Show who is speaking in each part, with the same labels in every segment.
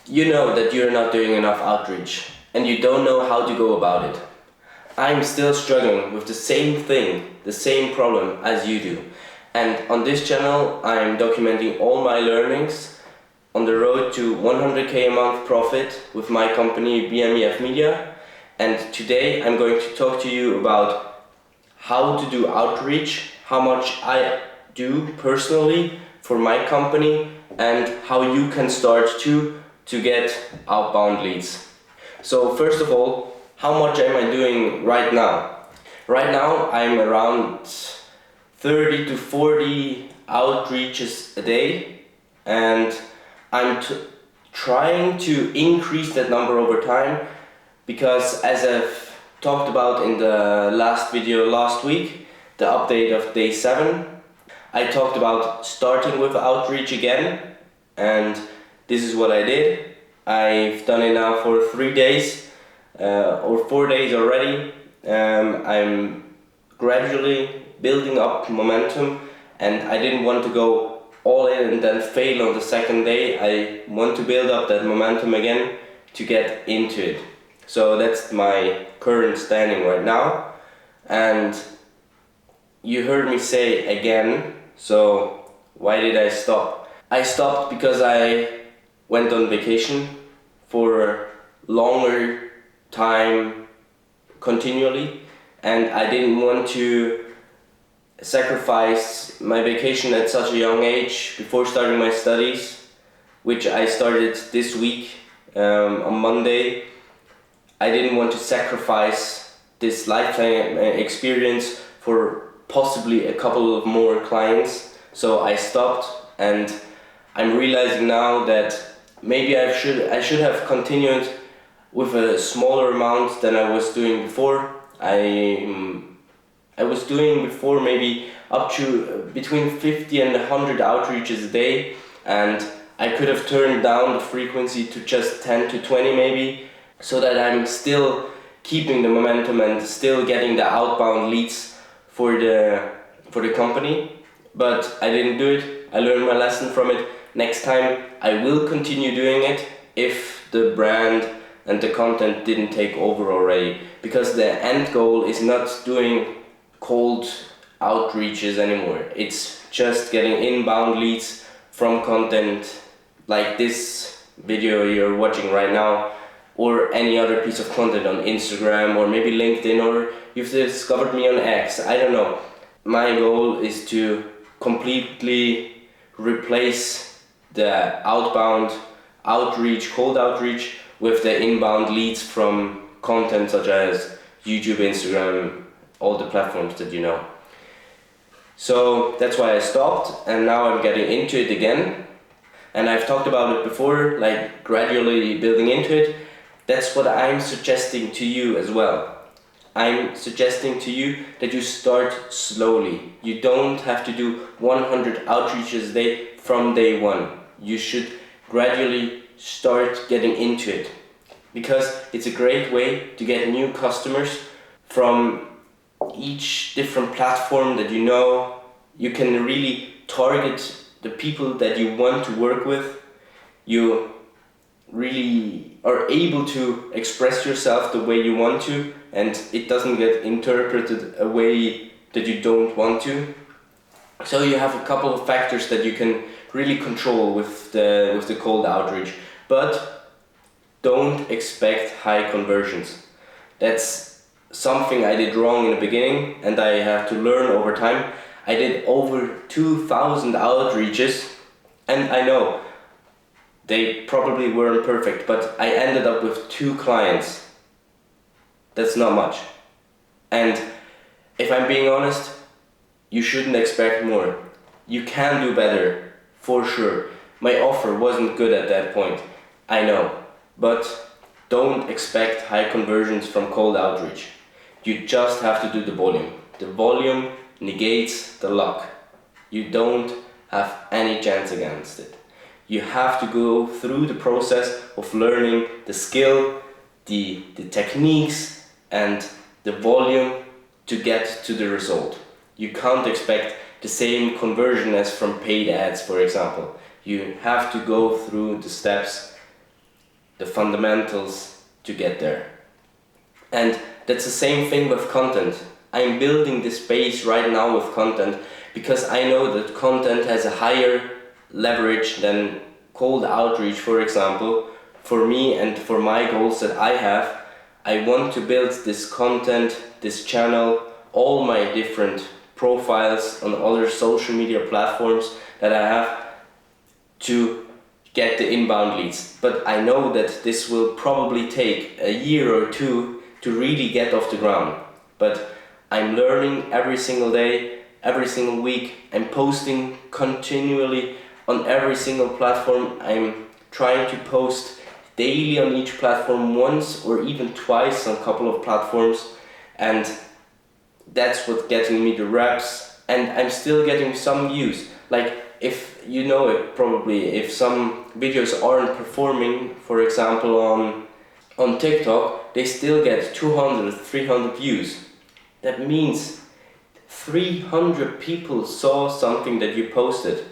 Speaker 1: You know that you're not doing enough outreach and you don't know how to go about it. I'm still struggling with the same thing, the same problem as you do. And on this channel, I'm documenting all my learnings on the road to 100k a month profit with my company BMEF Media. And today I'm going to talk to you about how to do outreach, how much I do personally for my company, and how you can start to get outbound leads. So first of all, how much am I doing right now? Right now I'm around 30 to 40 outreaches a day, and I'm trying to increase that number over time, because as I've talked about in the last video last week, the update of day 7, I talked about starting with outreach again, and this is what I did. I've done it now for 3 days or 4 days already. I'm gradually building up momentum, and I didn't want to go all in and then fail on the second day. I want to build up that momentum again to get into it. So that's my current standing right now. And you heard me say again, so why did I stop? I stopped because I went on vacation for a longer time continually, and I didn't want to sacrifice my vacation at such a young age before starting my studies, which I started this week on Monday. I didn't want to sacrifice this lifetime experience for possibly a couple of more clients, so I stopped, and I'm realizing now that maybe I should have continued with a smaller amount than I was doing before. I was doing before maybe up to between 50 and 100 outreaches a day, and I could have turned down the frequency to just 10 to 20 maybe, so that I'm still keeping the momentum and still getting the outbound leads for the company. But I didn't do it. I learned my lesson from it. Next time I will continue doing it if the brand and the content didn't take over already, because the end goal is not doing cold outreaches anymore. It's just getting inbound leads from content like this video you're watching right now, or any other piece of content on Instagram, or maybe LinkedIn, or you've discovered me on X, I don't know. My goal is to completely replace the outbound outreach, cold outreach, with the inbound leads from content such as YouTube, Instagram, all the platforms that you know. So that's why I stopped, and now I'm getting into it again. And I've talked about it before, like gradually building into it. That's what I'm suggesting to you as well. I'm suggesting to you that you start slowly. You don't have to do 100 outreaches a day from day one. You should gradually start getting into it, because it's a great way to get new customers from each different platform that you know. You can really target the people that you want to work with. You really are able to express yourself the way you want to, and it doesn't get interpreted a way that you don't want to. So you have a couple of factors that you can really control with the cold outreach, but don't expect high conversions. That's something I did wrong in the beginning, and I have to learn over time. I did over 2,000 outreaches, and I know they probably weren't perfect, but I ended up with 2 clients. That's not much. And if I'm being honest, you shouldn't expect more. You can do better, for sure. My offer wasn't good at that point, I know. But don't expect high conversions from cold outreach. You just have to do the volume. The volume negates the luck. You don't have any chance against it. You have to go through the process of learning the skill, the techniques, and the volume to get to the result. You can't expect the same conversion as from paid ads, for example. You have to go through the steps the fundamentals to get there. And that's the same thing with content. I'm building this base right now with content because I know that content has a higher leverage than cold outreach, for example. For me and for my goals that I have, I want to build this content, this channel, all my different profiles on other social media platforms that I have to get the inbound leads. But I know that this will probably take a year or two to really get off the ground. But I'm learning every single day, every single week. I'm posting continually on every single platform. I'm trying to post daily on each platform, once or even twice on a couple of platforms, and that's what getting me the reps, and I'm still getting some views. Like, if you know it probably, if some videos aren't performing, for example on TikTok, they still get 200, 300 views. That means 300 people saw something that you posted.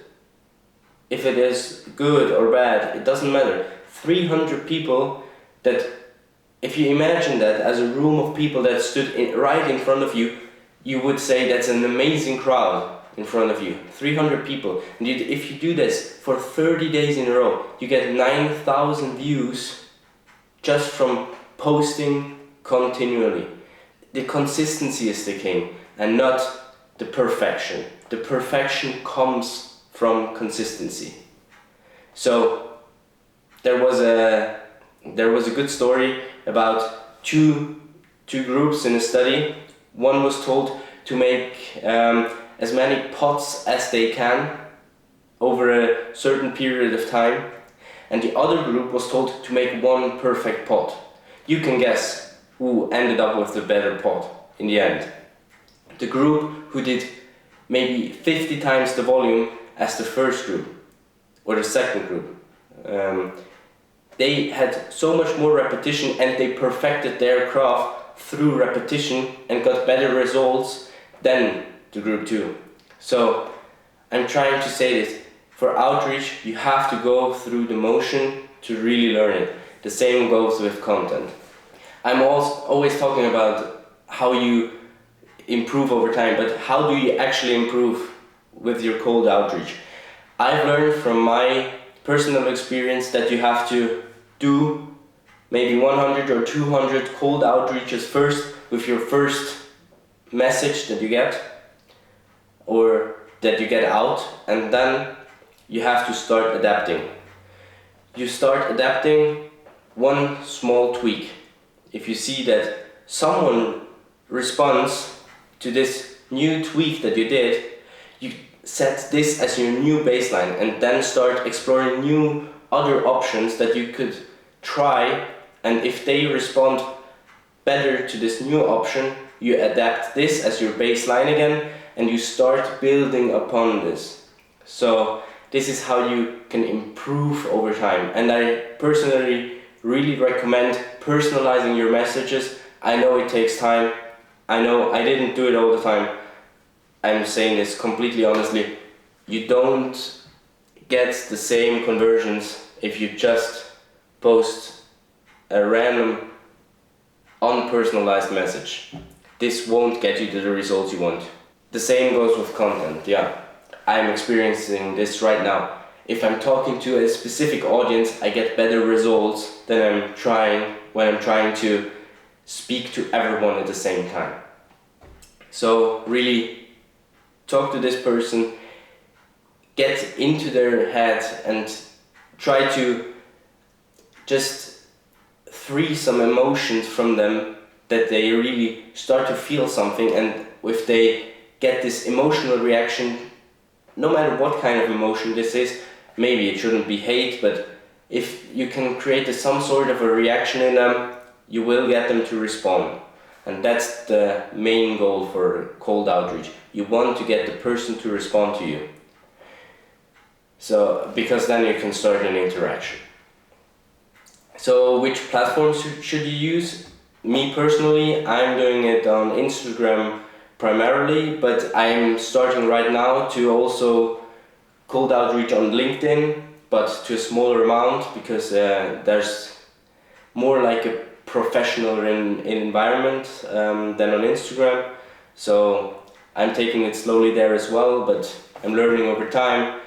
Speaker 1: If it is good or bad, it doesn't matter. 300 people that, if you imagine that as a room of people that stood right in front of you, you would say that's an amazing crowd in front of you. 300 people. And if you do this for 30 days in a row, you get 9,000 views just from posting continually. The consistency is the king and not the perfection. The perfection comes from consistency. So there was a good story about two groups in a study. One was told to make as many pots as they can over a certain period of time, and the other group was told to make one perfect pot. You can guess who ended up with the better pot in the end. The group who did maybe 50 times the volume as the first group or the second group. They had so much more repetition and they perfected their craft through repetition and got better results than the group 2. So I'm trying to say this, for outreach you have to go through the motion to really learn it. The same goes with content. I'm always talking about how you improve over time, but how do you actually improve with your cold outreach? I've learned from my personal experience that you have to do maybe 100 or 200 cold outreaches first with your first message that you get or that you get out, and then you have to start adapting. You start adapting one small tweak. If you see that someone responds to this new tweak that you did, you set this as your new baseline and then start exploring new other options that you could try, and if they respond better to this new option, you adapt this as your baseline again and you start building upon this. So this is how you can improve over time, and I personally really recommend personalizing your messages. I know it takes time, I know I didn't do it all the time. I'm saying this completely honestly. You don't get the same conversions if you just post a random unpersonalized message. This won't get you to the results you want. The same goes with content, yeah. I'm experiencing this right now. If I'm talking to a specific audience, I get better results than when I'm trying to speak to everyone at the same time. So really talk to this person, get into their head and try to just free some emotions from them, that they really start to feel something, and if they get this emotional reaction, no matter what kind of emotion this is, maybe it shouldn't be hate, but if you can create some sort of a reaction in them, you will get them to respond. And that's the main goal for cold outreach. You want to get the person to respond to you. So, because then you can start an interaction. So, which platforms should you use? Me personally, I'm doing it on Instagram primarily, but I'm starting right now to also cold outreach on LinkedIn, but to a smaller amount, because there's more like a professional environment than on Instagram. So I'm taking it slowly there as well, but I'm learning over time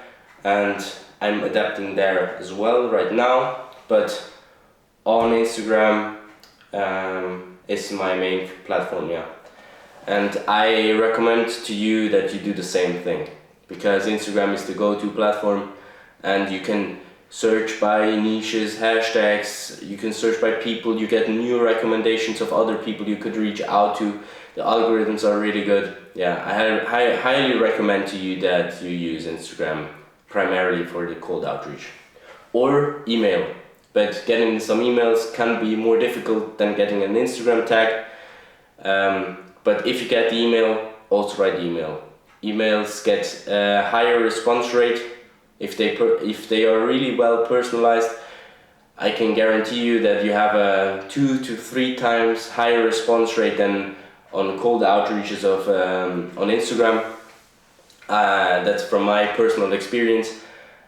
Speaker 1: and I'm adapting there as well right now. But on Instagram is my main platform, yeah. And I recommend to you that you do the same thing, because Instagram is the go-to platform, and you can search by niches, hashtags, you can search by people, you get new recommendations of other people you could reach out to. The algorithms are really good. Yeah, I highly recommend to you that you use Instagram primarily for the cold outreach. Or email, but getting some emails can be more difficult than getting an Instagram tag. But if you get the email, also write the email. Emails get a higher response rate if they are really well personalized. I can guarantee you that you have a 2 to 3 times higher response rate than on cold outreaches of on Instagram. That's from my personal experience,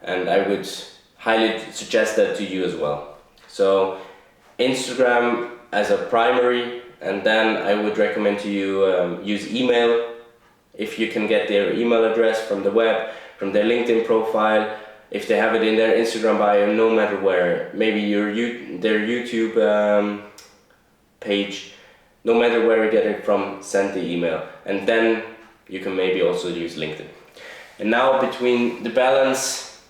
Speaker 1: and I would highly suggest that to you as well. So Instagram as a primary, and then I would recommend to you use email if you can get their email address from the web, from their LinkedIn profile, if they have it in their Instagram bio, no matter where, maybe their YouTube page, no matter where you get it from, send the email, and then you can maybe also use LinkedIn. And now, between the balance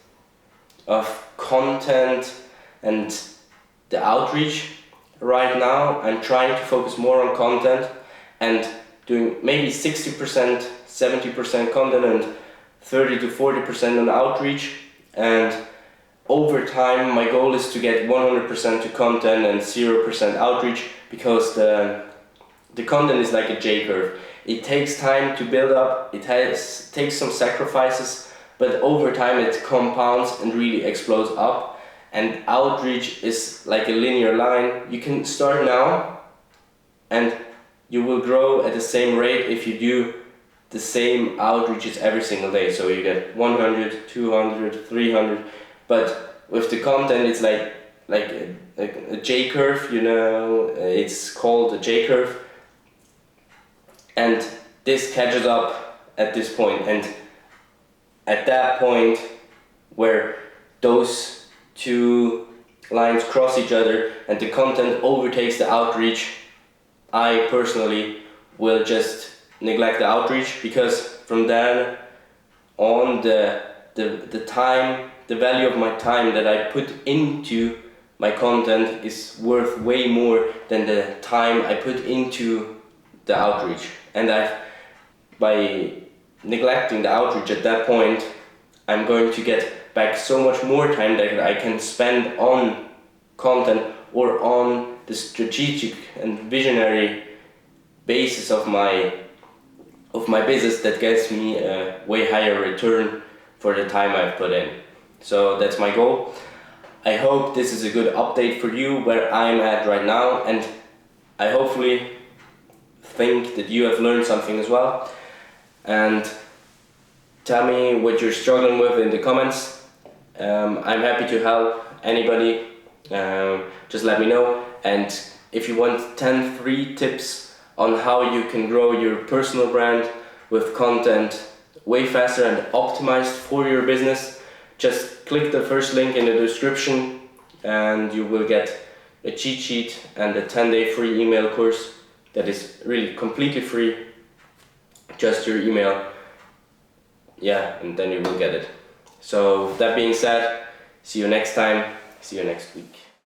Speaker 1: of content and the outreach, right now I'm trying to focus more on content and doing maybe 60%, 70% content and 30 to 40% on outreach. And over time my goal is to get 100% to content and 0% outreach, because the content is like a J-curve. It takes time to build up, takes some sacrifices, but over time it compounds and really explodes up. And outreach is like a linear line. You can start now and you will grow at the same rate if you do the same outreaches every single day. So you get 100, 200, 300, but with the content it's like a J-curve, you know, it's called a J-curve, and this catches up at this point, and at that point where those two lines cross each other and the content overtakes the outreach, I personally will just neglect the outreach, because from then on the time, the value of my time that I put into my content is worth way more than the time I put into the outreach. And by neglecting the outreach at that point, I'm going to get back so much more time that I can spend on content or on the strategic and visionary basis of my business that gets me a way higher return for the time I've put in. So that's my goal. I hope this is a good update for you where I'm at right now, and I hopefully think that you have learned something as well. And tell me what you're struggling with in the comments. I'm happy to help anybody. Just let me know. And if you want 10 free tips on how you can grow your personal brand with content way faster and optimized for your business, just click the first link in the description and you will get a cheat sheet and a 10-day free email course that is really completely free, just your email. Yeah, and then you will get it. So that being said, see you next time, see you next week.